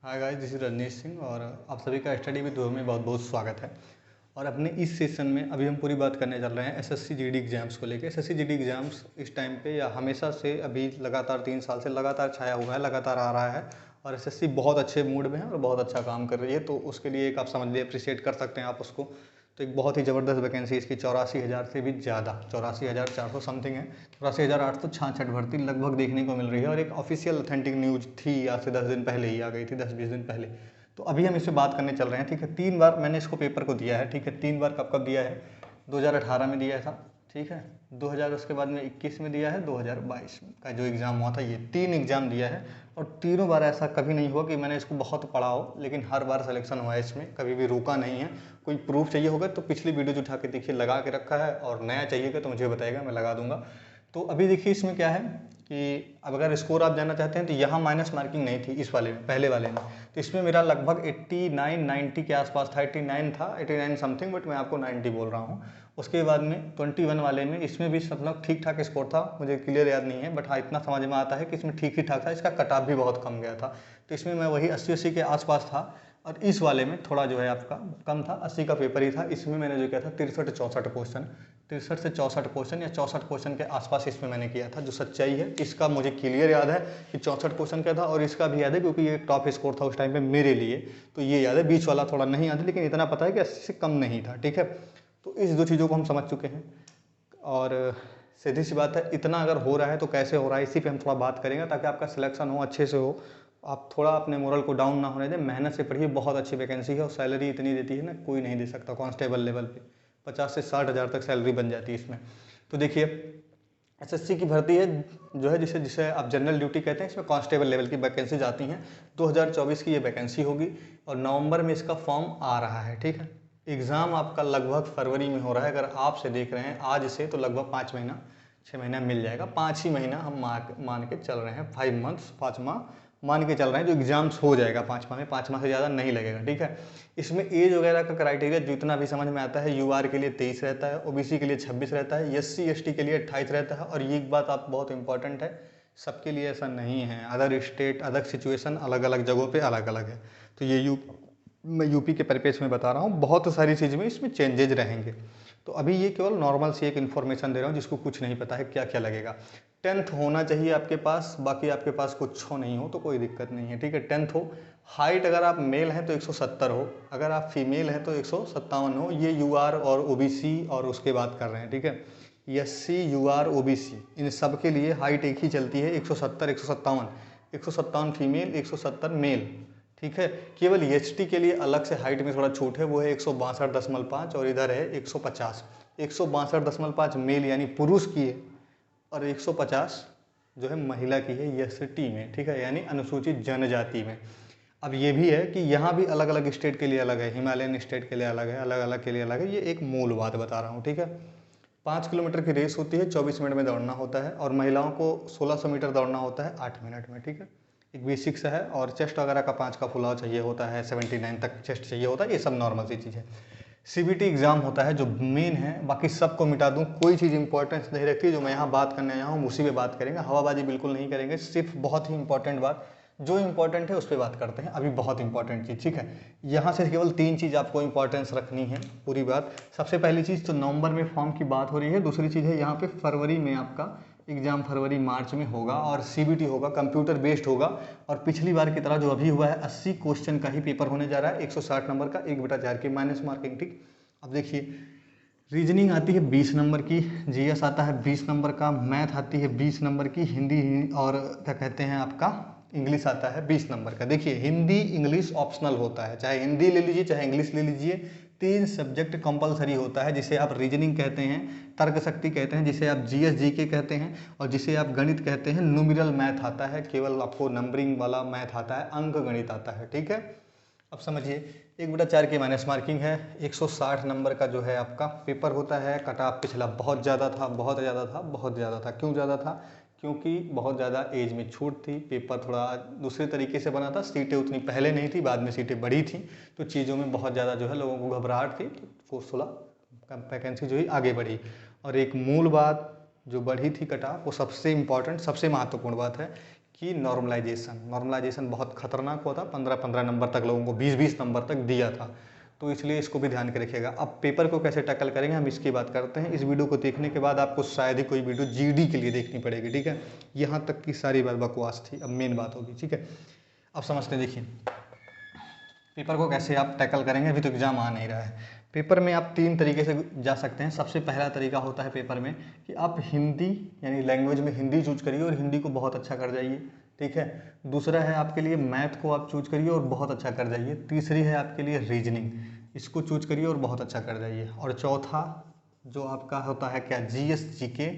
Hi guys, this is Rajnish Singh और आप सभी का स्टडी विद में बहुत बहुत स्वागत है। और अपने इस सेशन में अभी हम पूरी बात करने चल रहे हैं एसएससी जीडी एग्जाम्स को लेकर। एसएससी जीडी एग्जाम्स इस टाइम पे या हमेशा से अभी लगातार 3 साल से लगातार छाया हुआ है, लगातार आ रहा है और एसएससी बहुत अच्छे मूड में है और बहुत अच्छा काम कर रही है। तो उसके लिए एक आप समझ लिए अप्रिशिएट कर सकते हैं आप उसको। तो एक बहुत ही ज़बरदस्त वैकेंसी इसकी 84,000 से भी ज़्यादा, 84,400 समथिंग है। 84,866 भर्ती लगभग देखने को मिल रही है और एक ऑफिशियल ऑथेंटिक न्यूज थी, आज से 10 दिन पहले ही आ गई थी, 10-20 दिन पहले। तो अभी हम इससे बात करने चल रहे हैं, ठीक है। 3 बार मैंने इसको पेपर को दिया है, ठीक है। 3 बार कब कब दिया है? 2018 में दिया था, ठीक है। 2000 उसके बाद में 21 में दिया है, 2022 का जो एग्ज़ाम हुआ था, ये 3 एग्ज़ाम दिया है। और तीनों बार ऐसा कभी नहीं हुआ कि मैंने इसको बहुत पढ़ा हो, लेकिन हर बार सिलेक्शन हुआ है इसमें, कभी भी रुका नहीं है। कोई प्रूफ चाहिए होगा तो पिछली वीडियो उठा के देखिए, लगा के रखा है। और नया चाहिएगा तो मुझे बताइएगा, मैं लगा दूंगा। तो अभी देखिए इसमें क्या है कि अब अगर स्कोर आप जानना चाहते हैं तो यहाँ माइनस मार्किंग नहीं थी इस वाले में, पहले वाले में। तो इसमें मेरा लगभग 89-90 के आसपास था, 89 था, 89 समथिंग, बट मैं आपको 90 बोल रहा हूँ। उसके बाद में 21 वाले में इसमें भी मतलब ठीक ठाक स्कोर था, मुझे क्लियर याद नहीं है, बट हाँ इतना समझ में आता है कि इसमें ठीक ही ठाक था। इसका कट ऑफ भी बहुत कम गया था, तो इसमें मैं वही 80-80 के आसपास था। और इस वाले में थोड़ा जो है आपका कम था, 80 का पेपर ही था। इसमें मैंने जो किया था 63-64 क्वेश्चन, 63 से 64 क्वेश्चन या 64 क्वेश्चन के आसपास इसमें मैंने किया था। जो सच्चाई है इसका मुझे क्लियर याद है कि 64 क्वेश्चन का था, और इसका भी याद है क्योंकि ये टॉप स्कोर था उस टाइम पे मेरे लिए। तो ये याद है, बीच वाला थोड़ा नहीं याद है, लेकिन इतना पता है कि 80 से कम नहीं था, ठीक है। तो इस दो चीज़ों को हम समझ चुके हैं। और सीधी सी बात है, इतना अगर हो रहा है तो कैसे हो रहा है, इसी पे हम थोड़ा बात करेंगे ताकि आपका सिलेक्शन हो, अच्छे से हो। आप थोड़ा अपने मोरल को डाउन ना होने दें, मेहनत से पढ़िए। बहुत अच्छी वैकेंसी है और सैलरी इतनी देती है ना, कोई नहीं दे सकता। कांस्टेबल लेवल पे 50 से 60 हज़ार तक सैलरी बन जाती है इसमें। तो देखिए, एसएससी की भर्ती है जो है, जिसे जिसे आप जनरल ड्यूटी कहते हैं, इसमें कांस्टेबल लेवल की वैकेंसी आती हैं। 2024 की ये वैकेंसी होगी और नवंबर में इसका फॉर्म आ रहा है, ठीक है। एग्ज़ाम आपका लगभग फरवरी में हो रहा है। अगर आप से देख रहे हैं आज से तो लगभग 5 महीना 6 महीना मिल जाएगा। 5 ही महीना हम मान के चल रहे हैं, 5 मंथ्स, 5 माह मान के चल रहे हैं। जो एग्जाम्स हो जाएगा 5 माह में, 5 माह से ज़्यादा नहीं लगेगा, ठीक है। इसमें एज वगैरह का क्राइटेरिया जितना भी समझ में आता है, यूआर के लिए 23 रहता है, ओबीसी के लिए 26 रहता है, एससी एसटी के लिए 28 रहता है। और ये एक बात आप बहुत इंपॉर्टेंट है, सबके लिए ऐसा नहीं है। अदर स्टेट, अदर सिचुएशन अलग अलग जगहों पे अलग अलग है। तो ये मैं यूपी के परिपेक्ष में बता रहा हूँ, बहुत सारी चीज़ में इसमें चेंजेज रहेंगे। तो अभी ये केवल नॉर्मल सी एक इन्फॉर्मेशन दे रहा हूँ जिसको कुछ नहीं पता है क्या क्या लगेगा। 10th होना चाहिए आपके पास, बाकी आपके पास कुछ हो नहीं हो तो कोई दिक्कत नहीं है, ठीक है। 10th हो। हाइट अगर आप मेल हैं तो 170 हो, अगर आप फीमेल हैं तो 157 हो। ये यूआर और ओबीसी और उसके बात कर रहे हैं, ठीक है। एससी, यूआर, ओबीसी, इन सब के लिए हाइट एक ही चलती है, 170, 157, 157 फीमेल, 170 मेल, ठीक है। केवल एचटी के लिए अलग से हाइट में थोड़ा छूट है, वो है 162.5 और इधर है 150। 162.5 मेल यानी पुरुष की है और 150 जो है महिला की है एसटी में, ठीक है, यानी अनुसूचित जनजाति में। अब ये भी है कि यहाँ भी अलग अलग स्टेट के लिए अलग है, हिमालयन स्टेट के लिए अलग है, अलग अलग के लिए अलग है। ये एक मूल बात बता रहा हूँ, ठीक है। 5 किलोमीटर की रेस होती है, 24 मिनट में दौड़ना होता है, और महिलाओं को 1600 मीटर दौड़ना होता है 8 मिनट में, ठीक है। एक बेसिक्स है। और चेस्ट वगैरह का 5 का फुलाव चाहिए होता है, 79 तक चेस्ट चाहिए होता है, ये सब नॉर्मल सी चीज़ है। सीबीटी एग्जाम होता है जो मेन है, बाकी सबको मिटा दूं, कोई चीज़ इंपॉर्टेंस नहीं रखी। जो मैं यहाँ बात करने आया हूँ उसी पे बात करेंगे, हवाबाजी बिल्कुल नहीं करेंगे। सिर्फ बहुत ही इंपॉर्टेंट बात, जो इंपॉर्टेंट है उस पर बात करते हैं। अभी बहुत इंपॉर्टेंट चीज़, ठीक है। यहाँ से केवल 3 चीज़ आपको इंपॉर्टेंस रखनी है, पूरी बात। सबसे पहली चीज़ तो नवंबर में फॉर्म की बात हो रही है। दूसरी चीज़ है यहाँ पे फरवरी में आपका एग्जाम, फरवरी मार्च में होगा और सीबीटी होगा, कंप्यूटर बेस्ड होगा। और पिछली बार की तरह जो अभी हुआ है, 80 क्वेश्चन का ही पेपर होने जा रहा है, 160 नंबर का, 1/4 की माइनस मार्किंग, ठीक। अब देखिए, रीजनिंग आती है 20 नंबर की, जीएस आता है 20 नंबर का, मैथ आती है 20 नंबर की, हिंदी और क्या कहते हैं आपका इंग्लिश आता है 20 नंबर का। देखिए, हिंदी इंग्लिश ऑप्शनल होता है, चाहे हिंदी ले लीजिए चाहे इंग्लिश ले लीजिए। 3 सब्जेक्ट कंपलसरी होता है, जिसे आप रीजनिंग कहते हैं, तर्क शक्ति कहते हैं, जिसे आप जीएस जीके कहते हैं, और जिसे आप गणित कहते हैं। न्यूमेरल मैथ आता है, केवल आपको नंबरिंग वाला मैथ आता है, अंक गणित आता है, ठीक है। अब समझिए, 1/4 की माइनस मार्किंग है, 160 नंबर का जो है आपका पेपर होता है। कट ऑफ पिछला बहुत ज़्यादा था, बहुत ज़्यादा था, बहुत ज़्यादा था। क्यों ज़्यादा था? क्योंकि बहुत ज़्यादा एज में छूट थी, पेपर थोड़ा दूसरे तरीके से बना था, सीटें उतनी पहले नहीं थी, बाद में सीटें बढ़ी थी, तो चीज़ों में बहुत ज़्यादा जो है लोगों को घबराहट थी, तो फोर्स थोड़ा वैकेंसी जो है आगे बढ़ी। और एक मूल बात जो बढ़ी थी कट ऑफ, वो सबसे इम्पॉर्टेंट, सबसे महत्वपूर्ण बात है कि नॉर्मलाइजेशन बहुत खतरनाक होता, 15-15 नंबर तक लोगों को 20-20 नंबर तक दिया था, तो इसलिए इसको भी ध्यान के रखिएगा। अब पेपर को कैसे टैकल करेंगे हम इसकी बात करते हैं। इस वीडियो को देखने के बाद आपको शायद ही कोई वीडियो जीडी के लिए देखनी पड़ेगी, ठीक है। यहाँ तक की सारी बात बकवास थी, अब मेन बात होगी, ठीक है। अब समझते हैं, देखिए पेपर को कैसे आप टैकल करेंगे। अभी तो एग्जाम आ नहीं रहा है। पेपर में आप 3 तरीके से जा सकते हैं। सबसे पहला तरीका होता है पेपर में कि आप हिंदी यानी लैंग्वेज में हिंदी चूज करिए और हिंदी को बहुत अच्छा कर जाइए, ठीक है। दूसरा है आपके लिए मैथ को आप चूज करिए और बहुत अच्छा कर जाइए। तीसरी है आपके लिए रीजनिंग, इसको चूज करिए और बहुत अच्छा कर जाइए। और चौथा जो आपका होता है क्या, जीएस जीके,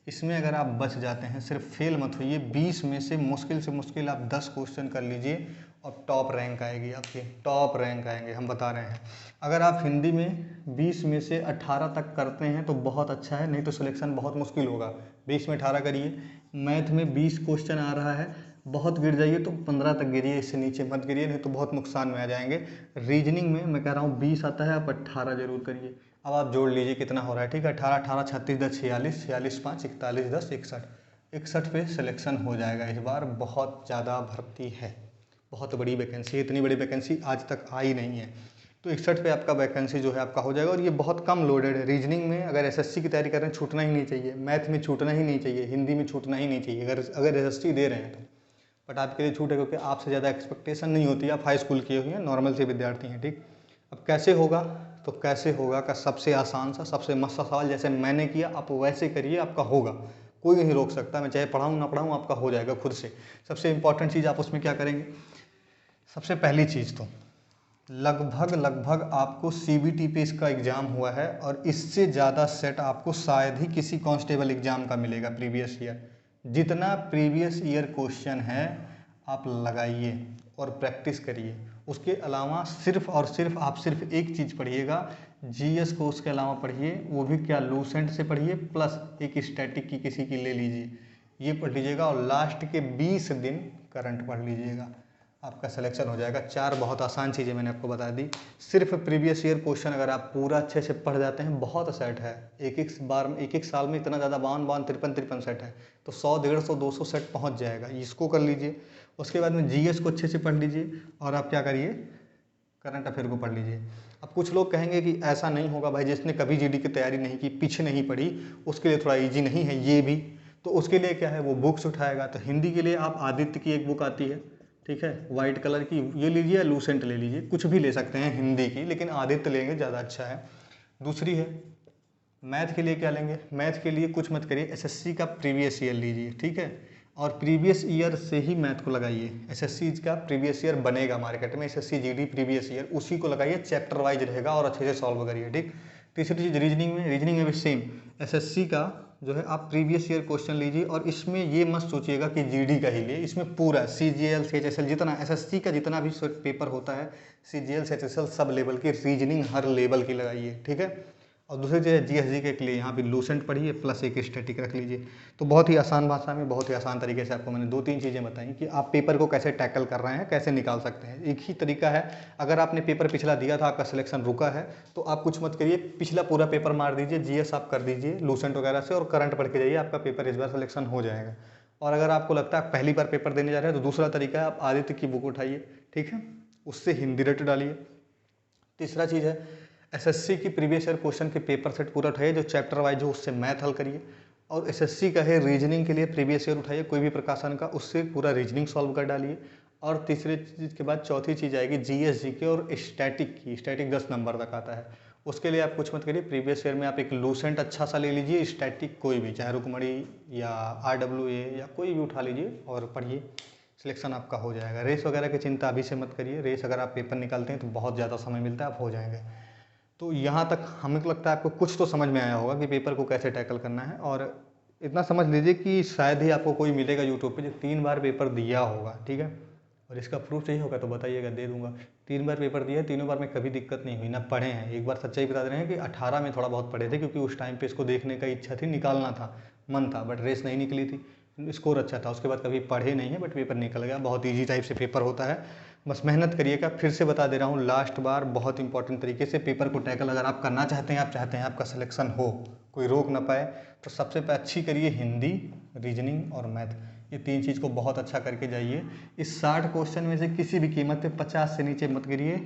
इसमें अगर आप बच जाते हैं, सिर्फ फेल मत होइए। 20 में से मुश्किल आप 10 क्वेश्चन कर लीजिए और टॉप रैंक आएगी आपकी, टॉप रैंक आएंगे, हम बता रहे हैं। अगर आप हिंदी में 20 में से 18 तक करते हैं तो बहुत अच्छा है, नहीं तो सिलेक्शन बहुत मुश्किल होगा। 20 में 18 करिए। मैथ में 20 क्वेश्चन आ रहा है, बहुत गिर जाइए तो 15 तक गिरिए, इससे नीचे मत गिरिए, नहीं तो बहुत नुकसान में आ जाएंगे। रीजनिंग में मैं कह रहा हूँ 20 आता है, आप 18 जरूर करिए। अब आप जोड़ लीजिए कितना हो रहा है, ठीक है। 18 18 36 10 46 46 5 41 10 61 61 पे सिलेक्शन हो जाएगा इस बार। बहुत ज़्यादा भर्ती है, बहुत बड़ी वैकेंसी है, इतनी बड़ी वैकेंसी आज तक आई नहीं है। तो 61 पे आपका वैकेंसी जो है आपका हो जाएगा। और ये बहुत कम लोडेड है। रीजनिंग में अगर एसएससी की तैयारी कर रहे हैं छूटना ही नहीं चाहिए, मैथ में छूटना ही नहीं चाहिए, हिंदी में छूटना ही नहीं चाहिए अगर एसएससी दे रहे हैं तो। बट आपके लिए छूट है क्योंकि आपसे ज़्यादा एक्सपेक्टेशन नहीं होती, आप हाई स्कूल किए हुए हैं, नॉर्मल से विद्यार्थी हैं, ठीक। अब कैसे होगा, तो कैसे होगा का सबसे आसान सा सबसे मस्त सा सवाल, जैसे मैंने किया आप वैसे करिए, आपका होगा। कोई नहीं रोक सकता, मैं चाहे पढ़ाऊँ ना पढ़ाऊँ, आपका हो जाएगा खुद से। सबसे इंपॉर्टेंट चीज़ आप उसमें क्या करेंगे, सबसे पहली चीज़ तो लगभग आपको सीबीटी पे इसका एग्ज़ाम हुआ है और इससे ज़्यादा सेट आपको शायद ही किसी कांस्टेबल एग्ज़ाम का मिलेगा प्रीवियस ईयर। जितना प्रीवियस ईयर क्वेश्चन है आप लगाइए और प्रैक्टिस करिए। उसके अलावा सिर्फ और सिर्फ आप सिर्फ एक चीज़ पढ़िएगा, जीएस को उसके अलावा पढ़िए, वो भी क्या, लूसेंट से पढ़िए, प्लस एक स्टैटिक की किसी की ले लीजिए, ये पढ़ लीजिएगा। और लास्ट के 20 दिन करंट पढ़ लीजिएगा, आपका सिलेक्शन हो जाएगा। 4 बहुत आसान चीज़ें मैंने आपको बता दी। सिर्फ प्रीवियस ईयर क्वेश्चन अगर आप पूरा अच्छे से पढ़ जाते हैं, बहुत सेट है। एक साल में इतना ज़्यादा 52 53 सेट है, तो 100 150 200 सेट पहुंच जाएगा। इसको कर लीजिए। उसके बाद में जीएस को अच्छे से पढ़ लीजिए और आप क्या करिए, करंट अफेयर को पढ़ लीजिए। अब कुछ लोग कहेंगे कि ऐसा नहीं होगा भाई, जिसने कभी जीडी की तैयारी नहीं की, पीछे नहीं पढ़ी, उसके लिए थोड़ा ईजी नहीं है ये भी। तो उसके लिए क्या है, वो बुक्स उठाएगा। तो हिंदी के लिए आप आदित्य की एक बुक आती है, ठीक है, वाइट कलर की, ये लीजिए या लूसेंट ले लीजिए, कुछ भी ले सकते हैं हिंदी की, लेकिन आदित्य लेंगे ज़्यादा अच्छा है। दूसरी है मैथ के लिए क्या लेंगे, मैथ के लिए कुछ मत करिए, एसएससी का प्रीवियस ईयर लीजिए, ठीक है। और प्रीवियस ईयर से ही मैथ को लगाइए। एसएससी का प्रीवियस ईयर बनेगा मार्केट में, एसएससी जीडी प्रीवियस ईयर, उसी को लगाइए, चैप्टर वाइज रहेगा और अच्छे से सॉल्व करिए, ठीक। तीसरी चीज़ रीजनिंग में भी सेम, एसएससी का जो है आप प्रीवियस ईयर क्वेश्चन लीजिए और इसमें ये मत सोचिएगा कि जीडी का ही लिए, इसमें पूरा सीजीएल सीएचएसएल जितना एसएससी का जितना भी पेपर होता है, सीजीएल सीएचएसएल सब लेवल की रीजनिंग हर लेवल की लगाइए, ठीक है। और दूसरी चीज़ है जीएसजी के लिए यहाँ भी लूसेंट पढ़िए, प्लस एक स्टैटिक रख लीजिए। तो बहुत ही आसान भाषा में, बहुत ही आसान तरीके से आपको मैंने 2-3 चीज़ें बताई कि आप पेपर को कैसे टैकल कर रहे हैं, कैसे निकाल सकते हैं। एक ही तरीका है, अगर आपने पेपर पिछला दिया था, आपका सिलेक्शन रुका है, तो आप कुछ मत करिए, पिछला पूरा पेपर मार दीजिए, जीएस आप कर दीजिए लूसेंट वगैरह से और करंट पढ़ के जाइए, आपका पेपर इस बार सिलेक्शन हो जाएगा। और अगर आपको लगता है पहली बार पेपर देने जा रहे हैं, तो दूसरा तरीका है, आप आदित्य की बुक उठाइए, ठीक है, उससे हिंदी रट डालिए। तीसरा चीज़ है एसएससी की प्रीवियस ईयर क्वेश्चन के पेपर सेट पूरा उठाइए, जो चैप्टर वाइज हो उससे मैथ हल करिए। और एसएससी का है रीजनिंग के लिए प्रीवियस ईयर उठाइए, कोई भी प्रकाशन का, उससे पूरा रीजनिंग सॉल्व कर डालिए। और तीसरी चीज़ के बाद चौथी चीज़ आएगी जीएस जीके और स्टैटिक की, स्टैटिक 10 नंबर तक आता है, उसके लिए आप कुछ मत करिए, प्रीवियस ईयर में आप एक लूसेंट अच्छा सा ले लीजिए, स्टैटिक कोई भी, चाहे रुकमणी या RWA या कोई भी उठा लीजिए और पढ़िए, सिलेक्शन आपका हो जाएगा। रेस वगैरह की चिंता अभी से मत करिए, रेस अगर आप पेपर निकालते हैं तो बहुत ज़्यादा समय मिलता है, आप हो जाएंगे। तो यहाँ तक हमें को लगता है आपको कुछ तो समझ में आया होगा कि पेपर को कैसे टैकल करना है। और इतना समझ लीजिए कि शायद ही आपको कोई मिलेगा यूट्यूब पे जो 3 बार पेपर दिया होगा, ठीक है। और इसका प्रूफ चाहिए होगा तो बताइएगा, दे दूंगा। 3 बार पेपर दिया है, तीनों बार में कभी दिक्कत नहीं हुई, ना पढ़े हैं। एक बार सच्चाई बता दे रहे हैं कि 18 में थोड़ा बहुत पढ़े थे, क्योंकि उस टाइम पे इसको देखने का इच्छा थी, निकालना था, मन था, बट रेस नहीं निकली थी, स्कोर अच्छा था। उसके बाद कभी पढ़े नहीं है, बट पेपर निकल गया। बहुत ईजी टाइप से पेपर होता है, बस मेहनत करिएगा। फिर से बता दे रहा हूँ लास्ट बार, बहुत इंपॉर्टेंट तरीके से पेपर को टैकल अगर आप करना चाहते हैं, आप चाहते हैं आपका सिलेक्शन हो, कोई रोक ना पाए, तो सबसे अच्छी करिए हिंदी, रीजनिंग और मैथ, ये 3 चीज़ को बहुत अच्छा करके जाइए। इस 60 क्वेश्चन में से किसी भी कीमत पे 50 से नीचे मत गिरिए,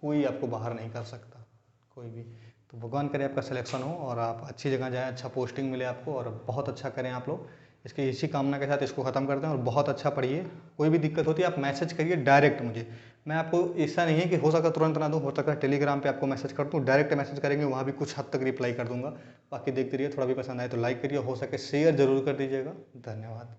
कोई आपको बाहर नहीं कर सकता, कोई भी। तो भगवान करे आपका सिलेक्शन हो और आप अच्छी जगह जाएँ, अच्छा पोस्टिंग मिले आपको और बहुत अच्छा करें आप लोग। इसकी इसी कामना के साथ इसको ख़त्म करते हैं और बहुत अच्छा पढ़िए। कोई भी दिक्कत होती है आप मैसेज करिए डायरेक्ट मुझे। मैं आपको ऐसा नहीं है कि हो सकता है तुरंत ना दूँ, हो सकता है टेलीग्राम पे आपको मैसेज कर दूँ, डायरेक्ट मैसेज करेंगे वहाँ भी कुछ हद तक रिप्लाई कर दूँगा। बाकी देखते रहिए, थोड़ा भी पसंद आए तो लाइक करिए, हो सके शेयर ज़रूर कर दीजिएगा। धन्यवाद।